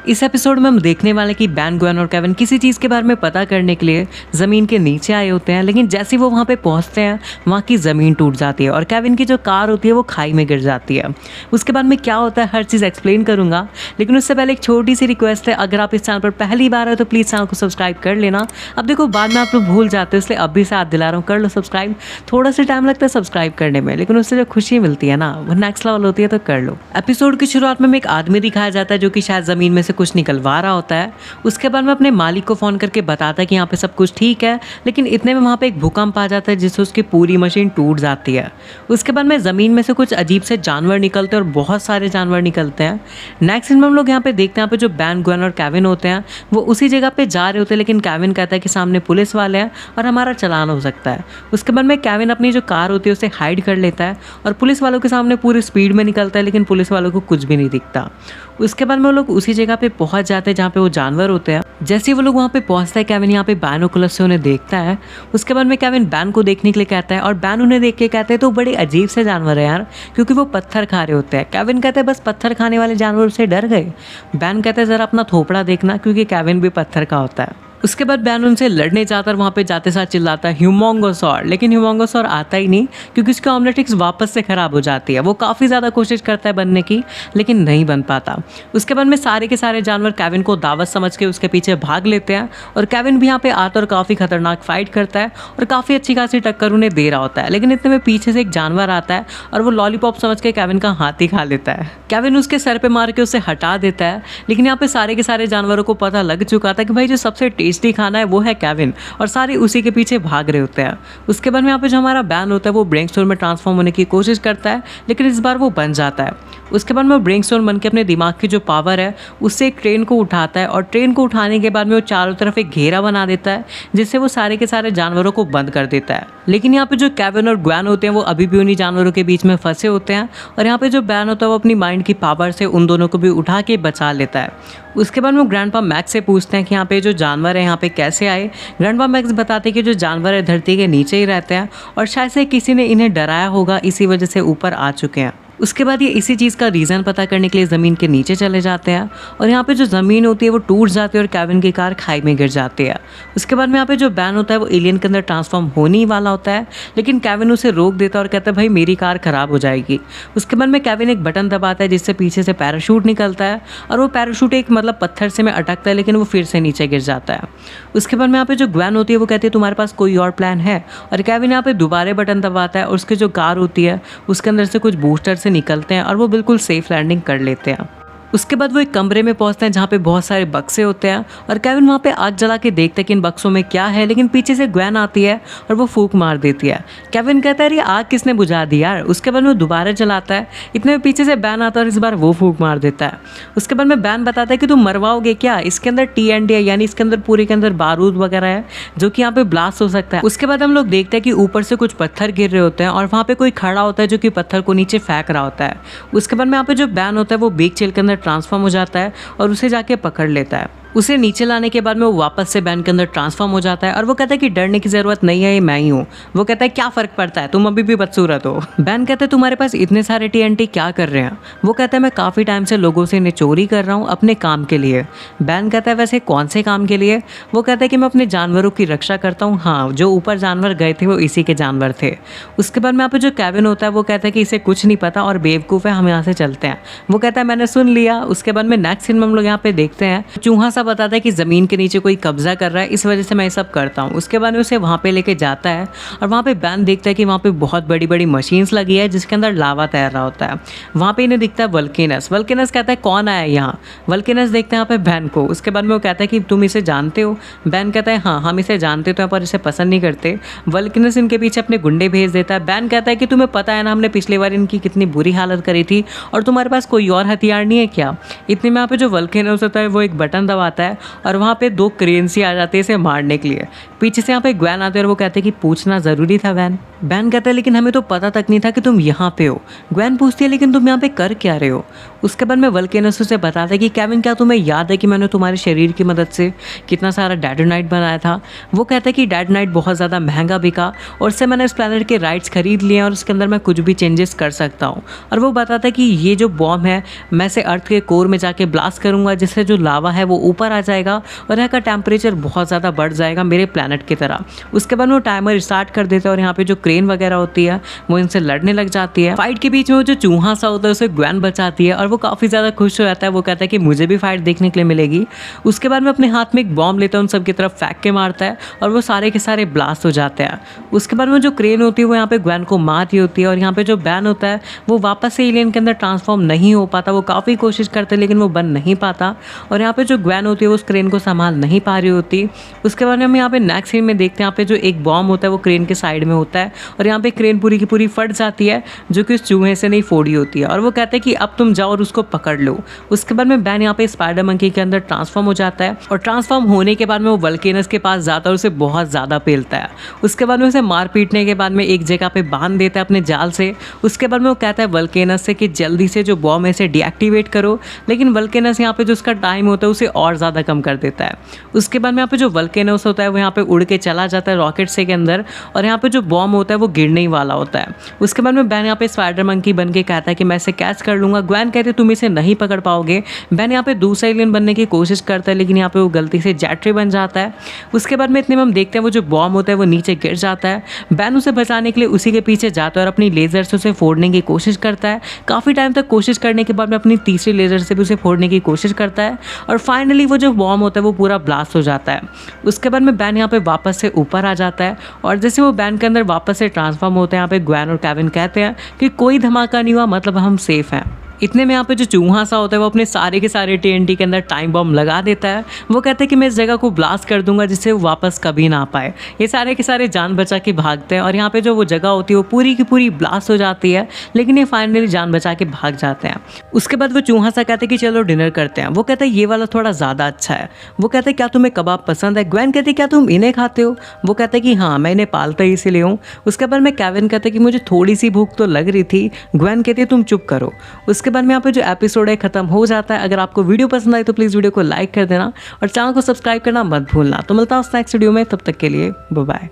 इस एपिसोड में हम देखने वाले कि बैन, ग्वेन और केविन किसी चीज़ के बारे में पता करने के लिए ज़मीन के नीचे आए होते हैं, लेकिन जैसे वो वहाँ पे पहुँचते हैं वहाँ की ज़मीन टूट जाती है और केविन की जो कार होती है वो खाई में गिर जाती है। उसके बाद में क्या होता है हर चीज़ एक्सप्लेन करूँगा, लेकिन उससे पहले एक छोटी सी रिक्वेस्ट है, अगर आप इस चैनल पर पहली बार हो तो प्लीज़ चैनल को सब्सक्राइब कर लेना। अब देखो बाद में आप लोग भूल जाते हो, इसलिए अब भी साथ दिला रहा हूँ, कर लो सब्सक्राइब। थोड़ा सा टाइम लगता है सब्सक्राइब करने में, लेकिन उससे जो खुशी मिलती है ना वो नेक्स्ट लेवल होती है, तो कर लो। एपिसोड की शुरुआत में एक आदमी दिखाया जाता है जो कि शायद ज़मीन में से कुछ निकलवा रहा होता है। उसके बाद में अपने मालिक को फ़ोन करके बताता है कि यहाँ पे सब कुछ ठीक है, लेकिन इतने में वहाँ पे एक भूकंप आ जाता है जिससे उसकी पूरी मशीन टूट जाती है। उसके बाद में ज़मीन में से कुछ अजीब से जानवर निकलते हैं और बहुत सारे जानवर निकलते हैं। नेक्स्ट सीन में हम लोग यहाँ पे देखते हैं, यहाँ पे जो बैन, ग्वेन और केविन होते हैं वो उसी जगह पे जा रहे होते हैं, लेकिन केविन कहता है कि सामने पुलिस वाले हैं और हमारा चालान हो सकता है। उसके बाद में केविन अपनी जो कार होती है उसे हाइड कर लेता है और पुलिस वालों के सामने पूरी स्पीड में निकलता है, लेकिन पुलिस वालों को कुछ भी नहीं दिखता। उसके बाद में वो लोग उसी जगह पे पहुंच जाते हैं जहाँ पे वो जानवर होते हैं। जैसे ही वो लोग वहाँ पे पहुँचता है, केविन यहाँ पे बाइनोकुलर से उन्हें देखता है। उसके बाद में केविन बैन को देखने के लिए कहता है और बैन उन्हें देख के कहते हैं तो बड़े अजीब से जानवर है यार, क्योंकि वो पत्थर खा रहे होते हैं। केविन कहते हैं बस पत्थर खाने वाले जानवर से डर गए। बैन कहते हैं ज़रा अपना थोपड़ा देखना, क्योंकि केविन भी पत्थर का होता है। उसके बाद बैन उनसे लड़ने जाता है, वहाँ पे जाते साथ चिल्लाता है ह्यूमोंगोसॉर, लेकिन ह्यूमोंगोसॉर आता ही नहीं क्योंकि उसकी ऑमलेटिक्स वापस से ख़राब हो जाती है। वो काफ़ी ज़्यादा कोशिश करता है बनने की, लेकिन नहीं बन पाता। उसके बाद में सारे के सारे जानवर केविन को दावत समझ के उसके पीछे भाग लेते हैं और केविन भी यहाँ पे आता और काफ़ी खतरनाक फाइट करता है और काफ़ी अच्छी खासी टक्कर उन्हें दे रहा होता है। लेकिन इतने में पीछे से एक जानवर आता है और वो लॉलीपॉप समझ के केविन का हाथ ही खा लेता है। केविन उसके सर पे मार के उसे हटा देता है, लेकिन यहाँ पे सारे के सारे जानवरों को पता लग चुका था कि भाई जो सबसे टेस्टी खाना है वो है केविन, और सारे उसी के पीछे भाग रहे होते हैं। उसके बाद में यहाँ पे जो हमारा बैन होता है वो ब्रेनस्टॉर्म में ट्रांसफॉर्म होने की कोशिश करता है, लेकिन इस बार वो बन जाता है। उसके बाद में ब्रेनस्टॉर्म बन के अपने दिमाग की जो पावर है उससे एक ट्रेन को उठाता है और ट्रेन को उठाने के बाद में वो चारों तरफ एक घेरा बना देता है, जिससे वो सारे के सारे जानवरों को बंद कर देता है। लेकिन यहाँ पे जो केविन और ग्वेन होते हैं वो अभी भी उन्हीं जानवरों के बीच में फंसे होते हैं, और यहाँ पे जो बैन होता है वो अपनी माइंड की पावर से उन दोनों को भी उठा के बचा लेता है। उसके बाद वो ग्रैंडपा मैक्स से पूछते हैं कि यहाँ पे जो जानवर है यहाँ पे कैसे आए। ग्रैंडपा मैक्स बताते हैं कि जो जानवर है धरती के नीचे ही रहते हैं और शायद से किसी ने इन्हें डराया होगा, इसी वजह से ऊपर आ चुके हैं। उसके बाद ये इसी चीज़ का रीज़न पता करने के लिए ज़मीन के नीचे चले जाते हैं और यहाँ पे जो ज़मीन होती है वो टूट जाती है और केविन की कार खाई में गिर जाती है। उसके बाद में यहाँ पे जो बैन होता है वो एलियन के अंदर ट्रांसफॉर्म होने ही वाला होता है, लेकिन केविन उसे रोक देता है और कहता है भाई मेरी कार ख़राब हो जाएगी। उसके बाद में केविन एक बटन दबाता है जिससे पीछे से पैराशूट निकलता है और वो पैराशूट एक पत्थर से में अटकता है, लेकिन वो फिर से नीचे गिर जाता है। उसके बाद में यहाँ पे जो ग्वेन होती है वो कहती है तुम्हारे पास कोई और प्लान है, और केविन यहाँ पे दोबारा बटन दबाता है और उसकी जो कार होती है उसके अंदर से कुछ बूस्टर से निकलते हैं और वो बिल्कुल सेफ लैंडिंग कर लेते हैं। उसके बाद वो एक कमरे में पहुंचते हैं जहाँ पे बहुत सारे बक्से होते हैं और केविन वहाँ पे आग जला के देखते हैं कि इन बक्सों में क्या है, लेकिन पीछे से ग्वेन आती है और वो फूंक मार देती है। केविन कहता है अरे आग किसने बुझा दी यार। उसके बाद वो दोबारा जलाता है, इतने में पीछे से बैन आता है और इस बार वो फूंक मार देता है। उसके बाद में बैन बताता है कि तुम मरवाओगे क्या, इसके अंदर TNT है, यानी इसके अंदर पूरे के अंदर बारूद वगैरह है जो कि यहाँ पे ब्लास्ट हो सकता है। उसके बाद हम लोग देखते हैं कि ऊपर से कुछ पत्थर गिर रहे होते हैं और वहाँ पे कोई खड़ा होता है जो कि पत्थर को नीचे फेंक रहा होता है। उसके बाद में यहाँ पे जो बैन होता है वो बिग चिल के अंदर ट्रांसफॉर्म हो जाता है और उसे जाके पकड़ लेता है। उसे नीचे लाने के बाद में वो वापस से बैन के अंदर ट्रांसफॉर्म हो जाता है और वो कहता है कि डरने की ज़रूरत नहीं है, ये मैं ही हूँ। वो कहता है क्या फ़र्क पड़ता है, तुम अभी भी बदसूरत हो। बैन कहता है तुम्हारे पास इतने सारे TNT क्या कर रहे हैं। वो कहता है मैं काफ़ी टाइम से लोगों से इन्हें चोरी कर रहा हूँ अपने काम के लिए। बैन कहता है वैसे कौन से काम के लिए। वो कहता है कि मैं अपने जानवरों की रक्षा करता हूँ। हाँ, जो ऊपर जानवर गए थे वो इसी के जानवर थे। उसके बाद में यहाँ पे जो केविन होता है वो कहता है कि इसे कुछ नहीं पता और बेवकूफ़ है, हम यहाँ से चलते हैं। वो कहता है मैंने सुन लिया। उसके बाद में नेक्स्ट सीन में हम लोग यहाँ पे देखते हैं चूहा सा बताता है कि ज़मीन के नीचे कोई कब्जा कर रहा है, इस वजह से मैं ये सब करता हूँ। उसके बाद में उसे वहाँ पे लेके जाता है और वहाँ पे बैन देखता है कि वहाँ पे बहुत बड़ी बड़ी मशीन्स लगी है जिसके अंदर लावा तैर रहा होता है। वहाँ पे इन्हें दिखता है वल्केनस। वल्केनस कहता है कौन आया है यहाँ। वल्केनस देखते हैं यहाँ पे बैन को। उसके बाद में वो कहता है कि तुम इसे जानते हो। बैन कहता है हाँ हम इसे जानते तो हैं पर इसे पसंद नहीं करते। वल्केनस इनके पीछे अपने गुंडे भेज देता है। बैन कहता है कि तुम्हें पता है ना हमने पिछली बार इनकी कितनी बुरी हालत करी थी और तुम्हारे पास कोई और हथियार नहीं है क्या। इतने में यहाँ पे जो वल्केनस होता है वो एक बटन दबाता जाता है और वहाँ पे 2 क्रेन्स ही आ जाते हैं इसे मारने के लिए। पीछे से यहाँ पे ग्वेन आते हैं और वो कहते हैं कि पूछना ज़रूरी था वैन। वैन कहता है लेकिन हमें तो पता तक नहीं था कि तुम यहाँ पे हो। ग्वेन पूछती है लेकिन तुम यहाँ पे कर क्या रहे हो। उसके बाद में वल्केनस उसे बताता है कि केविन क्या तुम्हें याद है कि मैंने तुम्हारे शरीर की मदद से कितना सारा डेटोनाइट बनाया था। वो कहता है कि डेटोनाइट बहुत ज़्यादा महंगा बिका और उससे मैंने इस प्लैनेट के राइट्स खरीद लिए हैं और उसके अंदर मैं कुछ भी चेंजेस कर सकता हूँ। और वो बताता है कि ये जो बॉम्ब है मैं इसे अर्थ के कोर में जाके ब्लास्ट करूँगा जिससे जो लावा है वो ऊपर आ जाएगा और यहाँ का टेम्परेचर बहुत ज़्यादा बढ़ जाएगा मेरे प्लैनेट की तरह। उसके बाद वो टाइमर स्टार्ट कर देते हैं और यहाँ पे जो क्रेन वगैरह होती है वो इनसे लड़ने लग जाती है। फाइट के बीच में वो जो चूहा सा होता है उसे ग्वेन बचाती है और वो काफ़ी ज़्यादा खुश हो जाता है। वो कहता है कि मुझे भी फाइट देखने के लिए मिलेगी। उसके बाद में अपने हाथ में एक बॉम्ब लेता है, उन सब की तरफ फेंक के मारता है और वो सारे के सारे ब्लास्ट हो जाते हैं। उसके बाद में जो क्रेन होती है वो यहाँ पे ग्वेन को मार रही होती है और यहाँ पे जो बैन होता है वो वापस से एलियन के अंदर ट्रांसफॉर्म नहीं हो पाता। वो काफ़ी कोशिश करते लेकिन वो बन नहीं पाता और यहाँ पे जो ग्वेन होती है वो उस क्रेन को संभाल नहीं पा रही होती। उसके बाद में हम यहाँ पे नेक्स्ट सीन में देखते हैं यहाँ पे जो एक बॉम्ब होता है वो क्रेन के साइड में होता है और यहाँ पे क्रेन पूरी की पूरी फट जाती है जो कि उस चूहे से नहीं फोड़ी होती है और वो कहते हैं कि अब तुम जाओ और उसको पकड़ लो। उसके बाद में बैन यहाँ पे स्पाइडर मंकी के अंदर ट्रांसफॉर्म हो जाता है और ट्रांसफॉर्म होने के बाद में वो वल्केनस के पास जाता है और उसे बहुत ज़्यादा पेलता है। उसके बाद में उसे मार पीटने के बाद में एक जगह पे बांध देता है अपने जाल से। उसके बाद में वो कहता है वल्केनस से कि जल्दी से जो बॉम्ब है इसे डीएक्टिवेट करो, लेकिन वल्केनस यहाँ पे जो उसका टाइम होता है उसे और ज़्यादा कम कर देता है। उसके बाद में यहाँ पे जो वल्केनस होता है वो यहाँ पे उड़ के चला जाता है रॉकेट से के अंदर और यहाँ पे जो बॉम्ब होता है वो गिरने ही वाला होता है। उसके बाद में बैन यहाँ पे स्पाइडर मंकी बन के कहता है कि मैं इसे कैच कर लूँगा। ग्वेन कहते तुम इसे नहीं पकड़ पाओगे। बैन यहाँ पे दूसरा एलियन बनने की कोशिश करता है लेकिन यहाँ पे वो गलती से जेट्री बन जाता है। उसके बाद में इतने में हम देखते हैं वो जो बॉम्ब होता है वो नीचे गिर जाता है। बैन उसे बचाने के लिए उसी के पीछे जाता है और अपनी लेज़र से उसे फोड़ने की कोशिश करता है। काफ़ी टाइम तक कोशिश करने के बाद में अपनी तीसरी लेज़र से भी उसे फोड़ने की कोशिश करता है और फाइनली वो जो बॉम्ब होता है वो पूरा ब्लास्ट हो जाता है। उसके बाद में बैन यहाँ पे वापस से ऊपर आ जाता है और जैसे वो बैन के अंदर वापस से ट्रांसफॉर्म होते हैं यहाँ पे ग्वेन और केविन कहते हैं कि कोई धमाका नहीं हुआ, मतलब हम सेफ हैं। इतने में यहाँ पे जो चूहा सा होता है वो अपने सारे के सारे TNT के अंदर टाइम बॉम्ब लगा देता है। वो कहते हैं कि मैं इस जगह को ब्लास्ट कर दूंगा जिससे वो वापस कभी ना आ पाए। ये सारे के सारे जान बचा के भागते हैं और यहाँ पे जो वो जगह होती है वो पूरी की पूरी ब्लास्ट हो जाती है, लेकिन ये फाइनली जान बचा के भाग जाते हैं। उसके बाद वो चूहा सा कहते हैं कि चलो डिनर करते हैं। वो कहता है ये वाला थोड़ा ज़्यादा अच्छा है। वो कहते हैं क्या तुम्हें कबाब पसंद है। ग्वेन कहती है क्या तुम इन्हें खाते हो। वो कहते हैं कि हाँ मैं इन्हें पालता ही इसीलिए हूँ। उसके बाद में केविन कहते हैं कि मुझे थोड़ी सी भूख तो लग रही थी। ग्वेन कहती है तुम चुप करो। उसके बाद में यहाँ पे जो एपिसोड है खत्म हो जाता है। अगर आपको वीडियो पसंद आई तो प्लीज़ वीडियो को लाइक कर देना और चैनल को सब्सक्राइब करना मत भूलना। तो मिलता हूँ नेक्स्ट वीडियो में, तब तक के लिए बाय बाय।